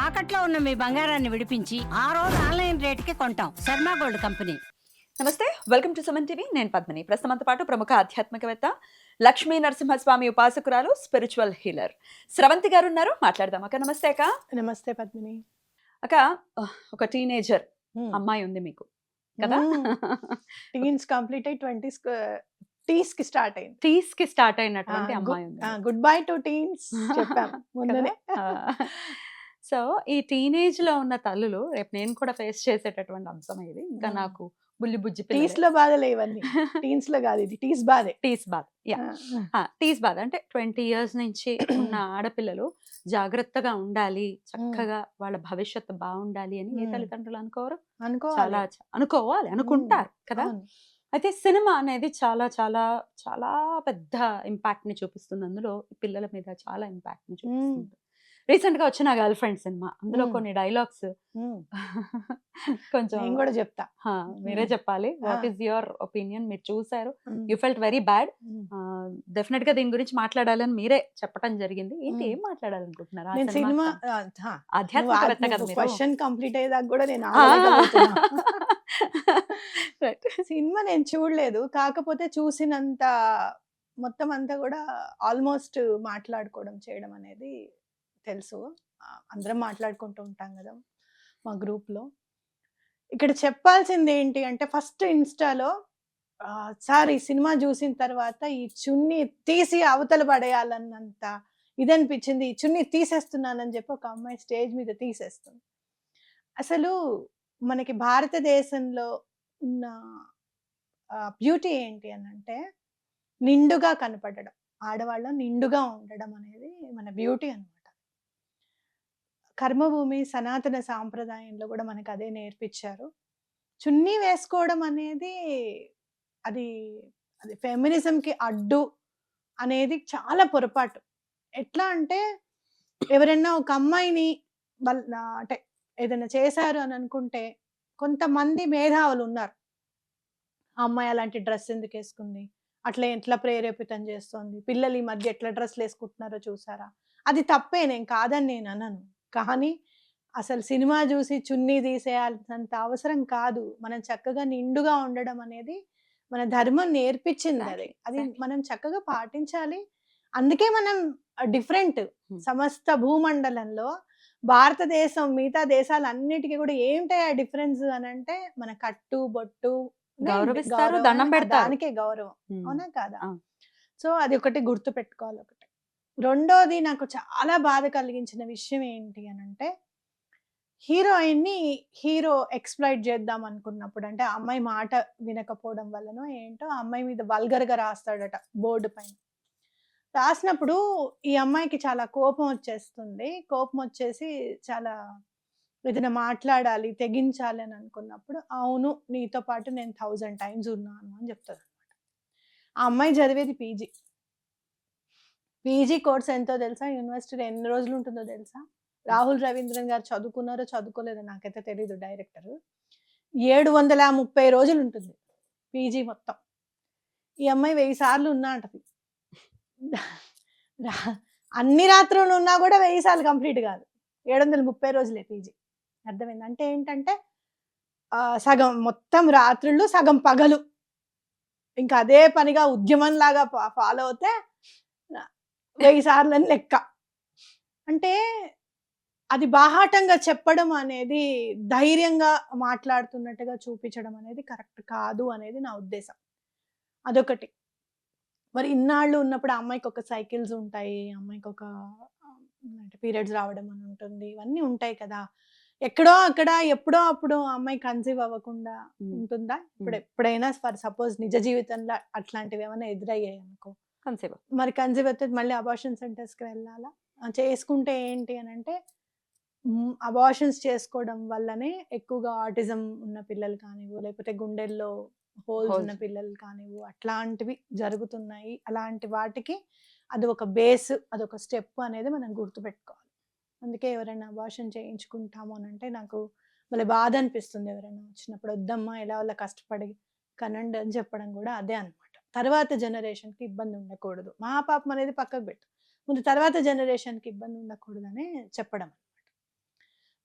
తాకట్లో ఉన్న మీ బంగారాన్ని విడిపించి ఆ రోజు ఆన్లైన్ రేటుకి కొంటాం. Sharma gold company. నమస్తే, వెల్కమ్ టు సుమన్ టీవీ. నేను పద్మిని. ప్రస్తుతంతో పాటు ప్రముఖ ఆధ్యాత్మికవేత్త, లక్ష్మీ నరసింహస్వామి ఉపాసకురాలు, స్పిరిచువల్ హీలర్ స్రవంతి గారు ఉన్నారు. మాట్లాడదాం. అక్క నమస్తే. అక్క నమస్తే పద్మిని. అక్క, ఒక టీనేజర్ అమ్మాయి ఉంది మీకు కదా? టీన్స్ కంప్లీట్ అయ్యి 20s టీస్ కి స్టార్ట్ అయింది. టీస్ కి స్టార్ట్ అయినటువంటి అమ్మాయి ఉంది. గుడ్ బై టు టీన్స్ చెప్పాం ముందునే. సో ఈ టీనేజ్ లో ఉన్న తల్లులు, రేపు నేను కూడా ఫేస్ చేసేటటువంటి అంశం ఇది. ఇంకా నాకు బుల్లి బుజ్జి టీస్ లో బాధలే ఇవన్నీ. టీన్స్ లో కాదు, ఇది టీస్ బాధే. టీస్ బాధ. టీస్ బాధ అంటే 20 years నుంచి ఉన్న ఆడపిల్లలు జాగ్రత్తగా ఉండాలి, చక్కగా వాళ్ళ భవిష్యత్తు బాగుండాలి అని ఏ తల్లిదండ్రులు అనుకోరు? చాలా అనుకోవాలి, అనుకుంటారు కదా. అయితే సినిమా అనేది చాలా చాలా చాలా పెద్ద ఇంపాక్ట్ ని చూపిస్తుంది. అందులో పిల్లల మీద చాలా ఇంపాక్ట్ ని చూపిస్తుంది. రీసెంట్ గా వచ్చిన గర్ల్ ఫ్రెండ్ సినిమా, అందులో కొన్ని డైలాగ్స్ కొంచెం నేను కూడా చెప్తా, మీరే చెప్పాలి. What is your opinion? మీరు చూసారు, you felt very bad. Definite గా దీని గురించి మాట్లాడాలని మీరే చెప్పడం జరిగింది. ఏంటి, ఏం మాట్లాడాలనుకుంటున్నారు? నేను సినిమా ఆధ్యాత్మికవేత్త కదా మీరు. క్వశ్చన్ కంప్లీట్ అయ్యేదాకా కూడా నేను సినిమా నేను చూడలేదు. కాకపోతే చూసినంత మొత్తం అంతా కూడా ఆల్మోస్ట్ మాట్లాడుకోవడం చేయడం అనేది తెలుసు. అందరం మాట్లాడుకుంటూ ఉంటాం కదా మా గ్రూప్ లో. ఇక్కడ చెప్పాల్సింది ఏంటి అంటే, ఫస్ట్ ఇన్స్టాలో సార్ ఈ సినిమా చూసిన తర్వాత ఈ చున్నీ తీసి అవతల పడేయాలన్నంత ఇదనిపించింది. ఈ చున్నీ తీసేస్తున్నానని చెప్పి ఒక అమ్మాయి స్టేజ్ మీద తీసేస్తుంది. అసలు మనకి భారతదేశంలో ఉన్న బ్యూటీ ఏంటి అని అంటే, నిండుగా కనపడడం, ఆడవాళ్ళ నిండుగా ఉండడం అనేది మన బ్యూటీ అన్నమాట. కర్మభూమి సనాతన సాంప్రదాయంలో కూడా మనకు అదే నేర్పించారు. చున్నీ వేసుకోవడం అనేది అది అది ఫెమినిజంకి అడ్డు అనేది చాలా పొరపాటు. ఎట్లా అంటే, ఎవరైనా ఒక అమ్మాయిని అంటే ఏదైనా చేశారు అని అనుకుంటే, కొంతమంది మేధావులు ఉన్నారు, ఆ అమ్మాయి అలాంటి డ్రెస్ ఎందుకు వేసుకుంది, అట్లా ఎట్లా ప్రేరేపితం చేస్తుంది, పిల్లలు ఈ మధ్య ఎట్లా డ్రెస్లు వేసుకుంటున్నారో చూసారా, అది తప్పే, నేను కాదని నేను అనను. కానీ అసలు సినిమా చూసి చున్నీ తీసేయాల్సినంత అవసరం కాదు. మనం చక్కగా నిండుగా ఉండడం అనేది మన ధర్మం నేర్పించింది. అది మనం చక్కగా పాటించాలి. అందుకే మనం డిఫరెంట్. సమస్త భూమండలంలో భారతదేశం మిగతా దేశాలన్నిటికీ కూడా ఏంటో డిఫరెన్స్ అని అంటే, మన కట్టు బొట్టు గౌరవిస్తారు, దండం పెడతారు, దానికే గౌరవం. అవునా కాదా? సో అది ఒకటి గుర్తు పెట్టుకోవాలి. ఒకటి. రెండోది, నాకు చాలా బాధ కలిగించిన విషయం ఏంటి అని అంటే, హీరోయిన్ ని హీరో ఎక్స్‌ప్లాయిట్ చేద్దాం అనుకున్నప్పుడు, అంటే ఆ అమ్మాయి మాట వినకపోవడం వల్లనో ఏంటో ఆ అమ్మాయి మీద వల్గర్ గా రాస్తాడట బోర్డు పైన. రాసినప్పుడు ఈ అమ్మాయికి చాలా కోపం వచ్చేస్తుంది. కోపం వచ్చేసి చాలా ఏదైనా మాట్లాడాలి, తెగించాలి అని అనుకున్నప్పుడు, అవును నీతో పాటు నేను 1000 times ఉన్నాను అని చెప్తుంది అనమాట. ఆ అమ్మాయి చదివేది పీజీ. పీజీ కోర్స్ ఎంతో తెలుసా? యూనివర్సిటీలో ఎన్ని రోజులు ఉంటుందో తెలుసా? రాహుల్ రవీంద్రన్ గారు చదువుకున్నారో చదువుకోలేదో నాకైతే తెలీదు, డైరెక్టర్. 730 రోజులు ఉంటుంది పీజీ మొత్తం. ఈ అమ్మాయి 1000 సార్లు ఉన్నా అంటది. అన్ని రాత్రులు ఉన్నా కూడా 1000 సార్లు కంప్లీట్ కాదు. 730 రోజులే పీజీ. అర్థమైంది? అంటే ఏంటంటే సగం మొత్తం రాత్రుళ్ళు, సగం పగలు. ఇంకా అదే పనిగా ఉద్యమం లాగా ఫాలో అవుతే 1000 సార్లు అని లెక్క. అంటే అది బాహాటంగా చెప్పడం అనేది, ధైర్యంగా మాట్లాడుతున్నట్టుగా చూపించడం అనేది కరెక్ట్ కాదు అనేది నా ఉద్దేశం. అదొకటి. మరి ఇన్నాళ్ళు ఉన్నప్పుడు ఆ అమ్మాయికి ఒక సైకిల్స్ ఉంటాయి, అమ్మాయికి ఒక పీరియడ్స్ రావడం అని ఉంటుంది, ఇవన్నీ ఉంటాయి కదా. ఎక్కడో అక్కడ ఎప్పుడో అప్పుడు ఆ అమ్మాయి కన్సీవ్ అవ్వకుండా ఉంటుందా? ఎప్పుడైనా ఫర్ సపోజ్ నిజ జీవితంలో అట్లాంటివి ఏమైనా ఎదురయ్యాయి అనుకో, మరి కన్సీవ్ అయితే మళ్ళీ అబార్షన్ సెంటర్స్కి వెళ్ళాలా? చేసుకుంటే ఏంటి అని అంటే, అబార్షన్స్ చేసుకోవడం వల్లనే ఎక్కువగా ఆటిజం ఉన్న పిల్లలు కానివ్వు, లేకపోతే గుండెల్లో హోల్స్ ఉన్న పిల్లలు కానివ్వు, అట్లాంటివి జరుగుతున్నాయి. అలాంటి వాటికి అది ఒక బేస్, అదొక స్టెప్ అనేది మనం గుర్తుపెట్టుకోవాలి. అందుకే ఎవరైనా అబార్షన్ చేయించుకుంటాము అని అంటే నాకు మళ్ళీ బాధ అనిపిస్తుంది. ఎవరైనా వచ్చినప్పుడు, వద్దమ్మా ఎలా వాళ్ళ కష్టపడి కనండి అని చెప్పడం కూడా అదే అనమాట. తర్వాత జనరేషన్కి ఇబ్బంది ఉండకూడదు, మా పాపం అనేది పక్కకు పెట్టు, ముందు తర్వాత జనరేషన్కి ఇబ్బంది ఉండకూడదని చెప్పడం అనమాట.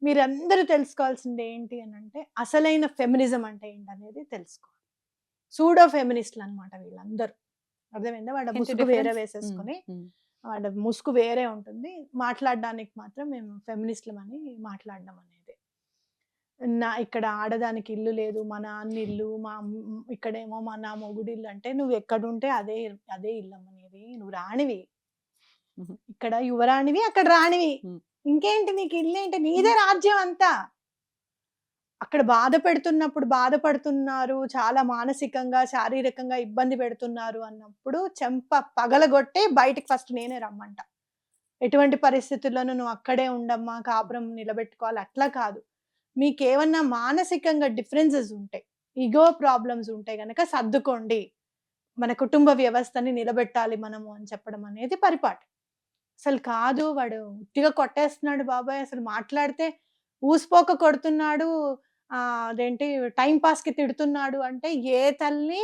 మీరందరూ తెలుసుకోవాల్సింది ఏంటి అని అంటే అసలైన ఫెమినిజం అంటే ఏంటనేది తెలుసుకోవాలి. సూడో ఫెమినిస్టులు అనమాట వీళ్ళందరూ. అర్థమైందా? వాళ్ళ ఏంటి ముసుగు వేరే difference? వేసేసుకొని వాళ్ళ ముసుగు వేరే ఉంటుంది. మాట్లాడడానికి మాత్రం మేము ఫెమినిస్టులమని మాట్లాడడం అనేది. ఇక్కడ ఆడదానికి ఇల్లు లేదు, మా నాన్న ఇల్లు, ఇక్కడేమో నా మొగుడిల్లు అంటే నువ్వు ఎక్కడుంటే అదే అదే ఇల్లమ్మ నీది. నువ్వు రాణివి. ఇక్కడ యువరాణివి, అక్కడ రాణివి. ఇంకేంటి నీకు ఇల్లేంటి? నీదే రాజ్యం అంతా. అక్కడ బాధపడుతున్నారు, చాలా మానసికంగా శారీరకంగా ఇబ్బంది పెడుతున్నారు అన్నప్పుడు చెంప పగలగొట్టి బయటికి ఫస్ట్ నేనే రమ్మంట. ఎటువంటి పరిస్థితుల్లోనూ నువ్వు అక్కడే ఉండమ్మా, కాపురం నిలబెట్టుకోవాలి అట్లా కాదు. మీకేమన్నా మానసికంగా డిఫరెన్సెస్ ఉంటాయి, ఈగో ప్రాబ్లమ్స్ ఉంటాయి గనక సర్దుకోండి, మన కుటుంబ వ్యవస్థని నిలబెట్టాలి మనము అని చెప్పడం అనేది పరిపాటి. అసలు కాదు, వాడు ఉట్టిగా కొట్టేస్తున్నాడు బాబాయ్, అసలు మాట్లాడితే ఊసిపోక కొడుతున్నాడు, అదేంటి టైం పాస్ కి తిడుతున్నాడు అంటే ఏ తల్లి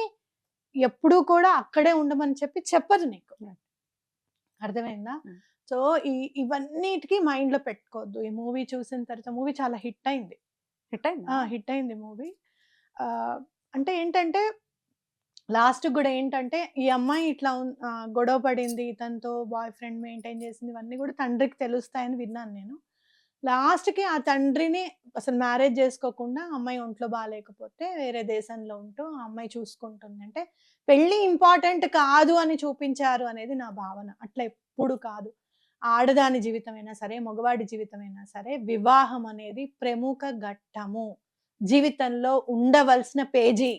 ఎప్పుడూ కూడా అక్కడే ఉండమని చెప్పదు నీకు. అర్థమైందా? సో ఇవన్నిటికీ మైండ్ లో పెట్టుకోవద్దు. ఈ మూవీ చూసిన తర్వాత, మూవీ చాలా హిట్ అయింది. హిట్ అయింది మూవీ. అంటే ఏంటంటే లాస్ట్ కూడా ఏంటంటే ఈ అమ్మాయి ఇట్లా గొడవ పడింది, తనతో బాయ్ ఫ్రెండ్ మెయింటైన్ చేసింది, ఇవన్నీ కూడా తండ్రికి తెలుస్తాయని విన్నాను నేను. లాస్ట్‌కి ఆ తండ్రిని అసలు మ్యారేజ్ చేసుకోకుండా అమ్మాయి ఒంట్లో బాలేకపోతే వేరే దేశంలో ఉంటూ ఆ అమ్మాయి చూసుకుంటుంది. అంటే పెళ్లి ఇంపార్టెంట్ కాదు అని చూపించారు అనేది నా భావన. అట్లా ఎప్పుడు కాదు. ఆడదాని జీవితమైనా సరే, మగవాడి జీవితమైనా సరే, వివాహం అనేది ప్రముఖ ఘట్టము. జీవితంలో ఉండవలసిన పేజీ.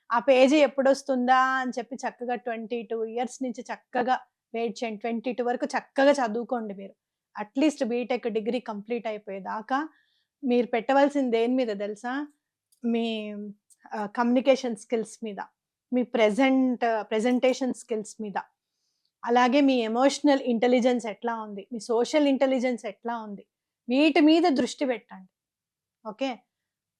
ఆ పేజీ ఎప్పుడొస్తుందా అని చెప్పి చక్కగా 22 ఇయర్స్ నుంచి చక్కగా వెయిట్ చేయండి. 22 వరకు చక్కగా చదువుకోండి మీరు. అట్లీస్ట్ బీటెక్ డిగ్రీ కంప్లీట్ అయిపోయేదాకా మీరు పెట్టవలసింది దేని మీద తెలుసా? మీ కమ్యూనికేషన్ స్కిల్స్ మీద, మీ ప్రెజెంటేషన్ స్కిల్స్ మీద, అలాగే మీ ఎమోషనల్ ఇంటెలిజెన్స్ ఎట్లా ఉంది, మీ సోషల్ ఇంటెలిజెన్స్ ఎట్లా ఉంది, వీటి మీద దృష్టి పెట్టండి. ఓకే,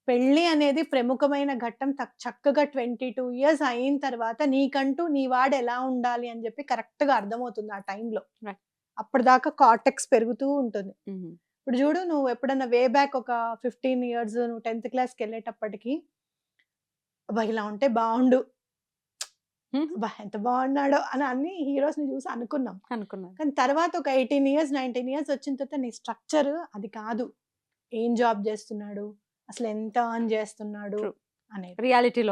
పెళ్ళి అనేది ప్రముఖమైన ఘట్టం. చక్కగా 22 ఇయర్స్ అయిన తర్వాత నీకంటూ నీ వాడు ఎలా ఉండాలి అని చెప్పి కరెక్ట్గా అర్థమవుతుంది ఆ టైంలో. అప్పటిదాకా కార్టెక్స్ పెరుగుతూ ఉంటుంది. ఇప్పుడు చూడు, నువ్వు ఎప్పుడన్నా వే బ్యాక్ ఒక 15 ఇయర్స్ నువ్వు 10th క్లాస్కి వెళ్ళేటప్పటికి అబ్బా ఇలా ఉంటే బాగుండు, అబ్బా ఎంత బాగున్నాడో అని అన్ని హీరోస్ని చూసి అనుకున్నాం. కానీ తర్వాత ఒక 18 ఇయర్స్ 19 ఇయర్స్ వచ్చిన తర్వాత నీ స్ట్రక్చర్ అది కాదు. ఏం జాబ్ చేస్తున్నాడు, అసలు ఎంత అర్న్ చేస్తున్నాడు అనేది రియాలిటీ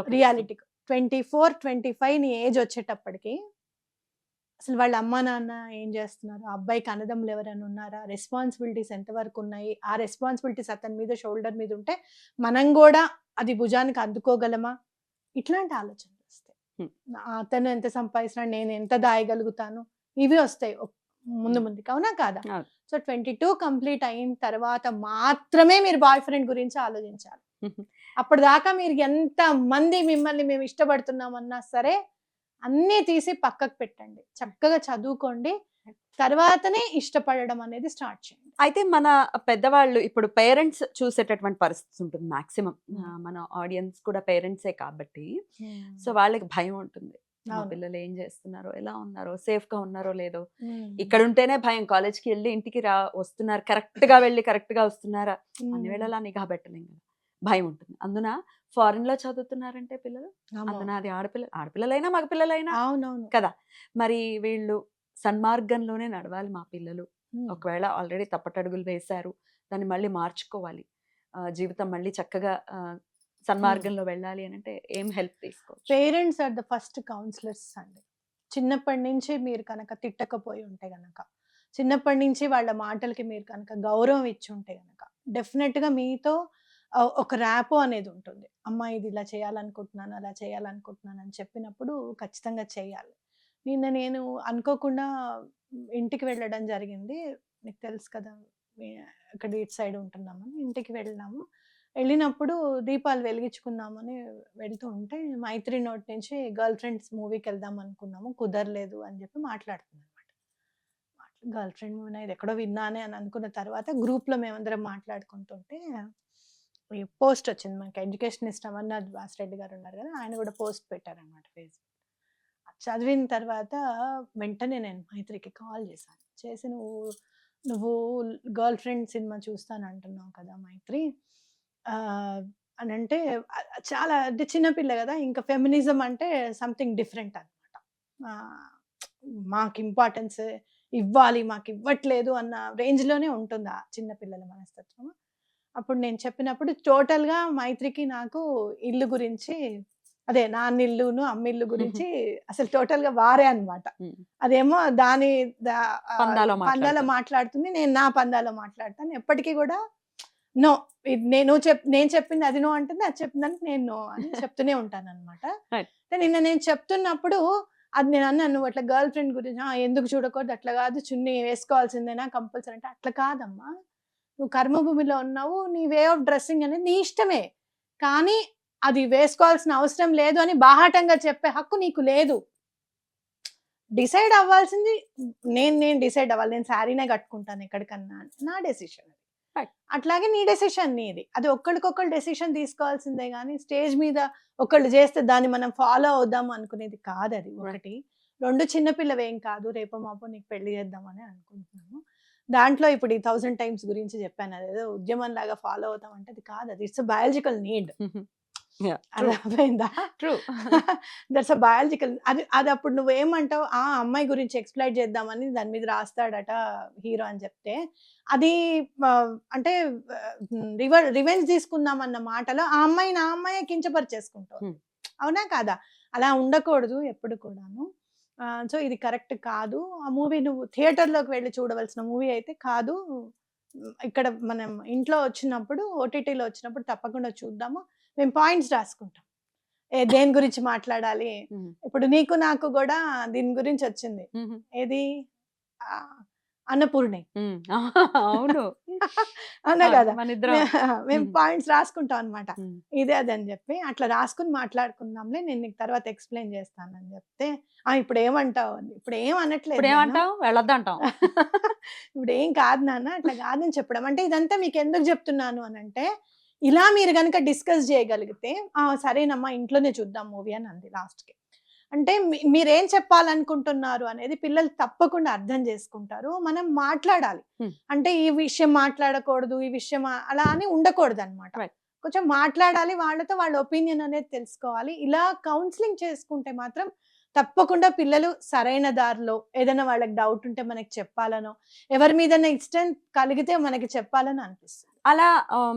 24, 25 నీ ఏజ్ వచ్చేటప్పటికి అసలు వాళ్ళ అమ్మా నాన్న ఏం చేస్తున్నారు, ఆ అబ్బాయికి అన్నదమ్ములు ఎవరైనా ఉన్నారా, రెస్పాన్సిబిలిటీస్ ఎంతవరకు ఉన్నాయి, ఆ రెస్పాన్సిబిలిటీస్ అతని మీద షోల్డర్ మీద ఉంటే మనం కూడా అది భుజానికి అందుకోగలమా, ఇట్లాంటి ఆలోచనలు వస్తాయి. అతను ఎంత సంపాదిస్తున్నాడు, నేను ఎంత దాయగలుగుతాను, ఇవి వస్తాయి ముందుకి. అవునా కాదా? సో 22 కంప్లీట్ అయిన తర్వాత మాత్రమే మీరు బాయ్ ఫ్రెండ్ గురించి ఆలోచించాలి. అప్పటిదాకా మీరు ఎంత మంది మిమ్మల్ని మేము ఇష్టపడుతున్నామన్నా సరే అన్నీ తీసి పక్కకు పెట్టండి, చక్కగా చదువుకోండి, తర్వాతనే ఇష్టపడడం అనేది స్టార్ట్ చేయండి. అయితే మన పెద్దవాళ్ళు ఇప్పుడు పేరెంట్స్ చూసేటటువంటి పరిస్థితి ఉంటుంది మాక్సిమం. మన ఆడియన్స్ కూడా పేరెంట్సే కాబట్టి సో వాళ్ళకి భయం ఉంటుంది. మా పిల్లలు ఏం చేస్తున్నారో, ఎలా ఉన్నారో, సేఫ్ గా ఉన్నారో లేదో. ఇక్కడ ఉంటేనే భయం, కాలేజ్కి వెళ్ళి ఇంటికి వస్తున్నారు, కరెక్ట్ గా వెళ్ళి కరెక్ట్ గా వస్తున్నారా, అన్ని వేళలా నిఘా పెట్టలేం కదా, భయం ఉంటుంది. అందున ఫారిన్ లో చదువుతున్నారంటే పిల్లలు, అందున అది ఆడపిల్లలైనా మగపిల్లలైనా కదా, మరి వీళ్ళు సన్మార్గంలోనే నడవాలి మా పిల్లలు. ఒకవేళ ఆల్రెడీ తప్పటడుగులు వేశారు, దాన్ని మళ్ళీ మార్చుకోవాలి, జీవితం మళ్ళీ చక్కగా సన్మార్గంలో వెళ్ళాలి అని అంటే ఏం హెల్ప్ తీసుకోవచ్చు? Parents are the first counsellors అండి. చిన్నప్పటి నుంచి మీరు కనుక తిట్టకపోయి ఉంటే గనక, చిన్నప్పటి నుంచి వాళ్ళ మాటలకి మీరు కనుక గౌరవం ఇచ్చి ఉంటే గనక, డెఫినెట్గా మీతో ఒక ర్యాపో అనేది ఉంటుంది. అమ్మ ఇది ఇలా చేయాలనుకుంటున్నాను, అలా చేయాలనుకుంటున్నాను అని చెప్పినప్పుడు ఖచ్చితంగా చేయాలి. నేను అనుకోకుండా ఇంటికి వెళ్ళడం జరిగింది. నీకు తెలుసు కదా, ఇక్కడ ఇటు సైడ్ ఉంటున్నామని ఇంటికి వెళ్ళినప్పుడు దీపాలు వెలిగించుకుందామని వెళ్తూ ఉంటే మైత్రి నోట్ నుంచి గర్ల్ ఫ్రెండ్స్ మూవీకి వెళ్దాం అనుకున్నాము, కుదరలేదు అని చెప్పి మాట్లాడుతుంది అనమాట. గర్ల్ ఫ్రెండ్ మూవీ ఇది ఎక్కడో విన్నానే అని అనుకున్న తర్వాత గ్రూప్లో మేమందరం మాట్లాడుకుంటుంటే పోస్ట్ వచ్చింది. మనకి ఎడ్యుకేషనిస్ట్ అమర్నాథ్ వాసిరెడ్డి గారు ఉన్నారు కదా, ఆయన కూడా పోస్ట్ పెట్టారనమాట ఫేస్బుక్. చదివిన తర్వాత వెంటనే నేను మైత్రికి కాల్ చేశాను. చేసి నువ్వు నువ్వు గర్ల్ ఫ్రెండ్ సినిమా చూస్తాను అంటున్నావు కదా మైత్రి, అని అంటే చాలా అంటే చిన్నపిల్ల కదా, ఇంకా ఫెమినిజం అంటే సంథింగ్ డిఫరెంట్ అనమాట. మాకు ఇంపార్టెన్స్ ఇవ్వాలి, మాకు ఇవ్వట్లేదు అన్న రేంజ్లోనే ఉంటుంది ఆ చిన్నపిల్లల మనస్తత్వం. అప్పుడు నేను చెప్పినప్పుడు టోటల్గా మైత్రికి నాకు ఇల్లు గురించి, అదే నాన్నిల్లును అమ్మిల్లు గురించి అసలు టోటల్గా వారే అనమాట. అదేమో దాని పందాలో మాట్లాడుతుంది, నేను నా పందాలో మాట్లాడతాను. ఎప్పటికీ కూడా నో, నేను చెప్పింది అది నో అంటుంది, అది చెప్పిందని నేను నో అని చెప్తూనే ఉంటాను అనమాట. నిన్న నేను చెప్తున్నప్పుడు అది నేను అన్నాను, నువ్వు అట్లా గర్ల్ ఫ్రెండ్ గురించి ఎందుకు చూడకూడదు, అట్లా కాదు, చున్నీ వేసుకోవాల్సిందేనా కంపల్సరీ అంటే, అట్లా కాదమ్మా, నువ్వు కర్మభూమిలో ఉన్నావు, నీ వే ఆఫ్ డ్రెస్సింగ్ అనేది నీ ఇష్టమే, కానీ అది వేసుకోవాల్సిన అవసరం లేదు అని బాహాటంగా చెప్పే హక్కు నీకు లేదు. డిసైడ్ అవ్వాల్సింది నేను డిసైడ్ అవ్వాలి, నేను శారీనే కట్టుకుంటాను ఎక్కడికన్నా, నా డెసిషన్. అట్లాగే నీ డెసిషన్ నీది, అది ఒకళ్ళకొకళ్ళు డెసిషన్ తీసుకోవాల్సిందే కానీ స్టేజ్ మీద ఒకళ్ళు చేస్తే దాన్ని మనం ఫాలో అవుదాం అనుకునేది కాదు. అది ఒకటి. రెండు, చిన్నపిల్లవేం కాదు, రేపో మాపో నీకు పెళ్లి చేద్దామని అనుకుంటున్నాను. దాంట్లో ఇప్పుడు ఈ 1000 times గురించి చెప్పాను, అదేదో ఉద్యమం లాగా ఫాలో అవుతాం అంటే అది కాదు, అది ఇట్స్ బయాలజికల్ నీడ్. అర్థమైందా? True, that's a biological. అది అప్పుడు నువ్వేమంటావు, ఆ అమ్మాయి గురించి ఎక్స్ప్లైట్ చేద్దామని దాని మీద రాస్తాడట హీరో అని చెప్తే, అది అంటే రివెంజ్ తీసుకుందాం అన్న మాటలో ఆ అమ్మాయి కించపరిచేసుకుంటావు. అవునా కాదా? అలా ఉండకూడదు ఎప్పుడు కూడాను. సో ఇది కరెక్ట్ కాదు. ఆ మూవీ నువ్వు థియేటర్లోకి వెళ్ళి చూడవలసిన మూవీ అయితే కాదు. ఇక్కడ మనం ఇంట్లో వచ్చినప్పుడు, ఓటీటీలో వచ్చినప్పుడు తప్పకుండా చూద్దాము. మేము పాయింట్స్ రాసుకుంటాం, దేని గురించి మాట్లాడాలి. ఇప్పుడు నీకు నాకు కూడా దీని గురించి వచ్చింది, ఏది అన్నపూర్ణి. అవును, అవునా కదా, మేము పాయింట్స్ రాసుకుంటాం అనమాట, ఇదే అదని చెప్పి అట్లా రాసుకుని మాట్లాడుకుందాంలే, నేను నీకు తర్వాత ఎక్స్ప్లెయిన్ చేస్తానని చెప్తే, ఇప్పుడు ఏమంటావు, ఇప్పుడు ఏం అనట్లేదు, వెళ్ళొద్దంటాం. ఇప్పుడు ఏం కాదు నాన్న, అట్లా కాదని చెప్పడం. అంటే ఇదంతా మీకు ఎందుకు చెప్తున్నాను అని అంటే, ఇలా మీరు కనుక డిస్కస్ చేయగలిగితే, సరేనమ్మా ఇంట్లోనే చూద్దాం మూవీ అని అంది లాస్ట్కి. అంటే మీరేం చెప్పాలనుకుంటున్నారు అనేది పిల్లలు తప్పకుండా అర్థం చేసుకుంటారు. మనం మాట్లాడాలి, అంటే ఈ విషయం మాట్లాడకూడదు, ఈ విషయం అలా అని ఉండకూడదు అనమాట. కొంచెం మాట్లాడాలి, వాళ్ళతో వాళ్ళ ఒపీనియన్ అనేది తెలుసుకోవాలి. ఇలా కౌన్సిలింగ్ చేసుకుంటే మాత్రం తప్పకుండా పిల్లలు సరైన దారిలో, ఏదైనా వాళ్ళకి డౌట్ ఉంటే మనకి చెప్పాలనో, ఎవరి మీదైనా ఇష్టం కలిగితే మనకి చెప్పాలని అనిపిస్తుంది. అలా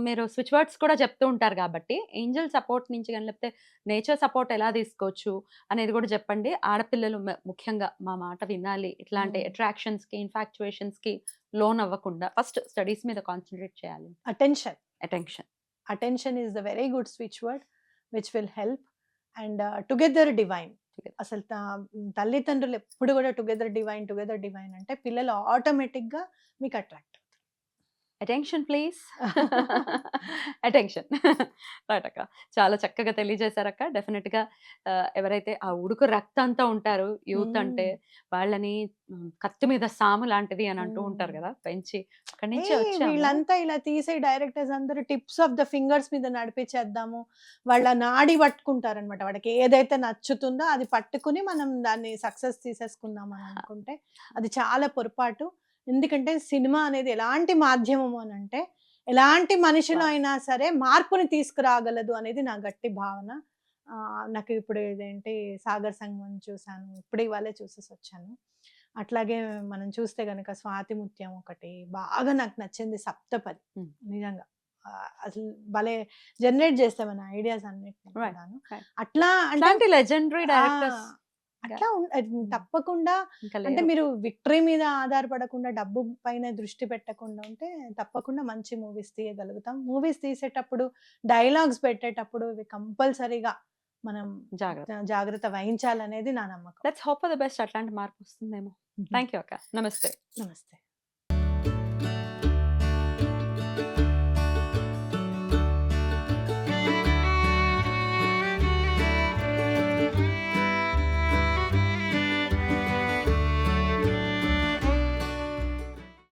మీరు స్విచ్ వర్డ్స్ కూడా చెప్తూ ఉంటారు కాబట్టి, ఏంజల్ సపోర్ట్ నుంచి కానీ లేకపోతే నేచర్ సపోర్ట్ ఎలా తీసుకోవచ్చు అనేది కూడా చెప్పండి. ఆడపిల్లలు ముఖ్యంగా మా మాట వినాలి, ఇట్లాంటి అట్రాక్షన్స్కి, ఇన్ఫాక్చుయేషన్స్కి లోన్ అవ్వకుండా ఫస్ట్ స్టడీస్ మీద కాన్సన్ట్రేట్ చేయాలి. Attention is the very good switch word which will help. And together divine, అసలు తల్లిదండ్రులు ఎప్పుడు కూడా టుగెదర్ డివైన్ అంటే పిల్లలు ఆటోమేటిక్గా మీకు attract. Attention please. Attention. Right అక్క, చాలా చక్కగా తెలియజేశారక్క. డెఫినెట్గా ఎవరైతే ఆ ఉడుకు రక్తంతో ఉంటారు యూత్ అంటే, వాళ్ళని కత్తి మీద సాము లాంటిది అని అంటూ ఉంటారు కదా, పెంచి అక్కడి నుంచి వీళ్ళంతా ఇలా తీసే డైరెక్టర్స్ అందరూ టిప్స్ ఆఫ్ ద ఫింగర్స్ మీద నడిపించేద్దాము, వాళ్ళ నాడి పట్టుకుంటారనమాట. వాడికి ఏదైతే నచ్చుతుందో అది పట్టుకుని మనం దాన్ని సక్సెస్ తీసేసుకుందాం అని అనుకుంటే అది చాలా పొరపాటు. ఎందుకంటే సినిమా అనేది ఎలాంటి మాధ్యమము అని అంటే, ఎలాంటి మనిషిలో అయినా సరే మార్పుని తీసుకురాగలదు అనేది నా గట్టి భావన. నాకు ఇప్పుడు ఇదేంటి సాగర్ సంగమం చూశాను, ఇప్పుడు ఇవాళే చూసేసి వచ్చాను. అట్లాగే మనం చూస్తే గనక స్వాతి ముత్యం ఒకటి బాగా నాకు నచ్చింది, సప్తపది. నిజంగా అసలు భలే జనరేట్ చేస్తే మన ఐడియాస్ అన్నిటిని. అట్లా అంటే లెజెండరీ డైరెక్టర్స్ అట్లా తప్పకుండా. అంటే మీరు విక్టరీ మీద ఆధారపడకుండా, డబ్బు పైన దృష్టి పెట్టకుండా ఉంటే తప్పకుండా మంచి మూవీస్ తీయగలుగుతాం. మూవీస్ తీసేటప్పుడు, డైలాగ్స్ పెట్టేటప్పుడు ఇవి కంపల్సరీగా మనం జాగ్రత్త వహించాలనేది నా నమ్మకం. Let's hope for the best. అట్లాంటి మార్పు వస్తుందేమో. థ్యాంక్ యూ అక్క. నమస్తే.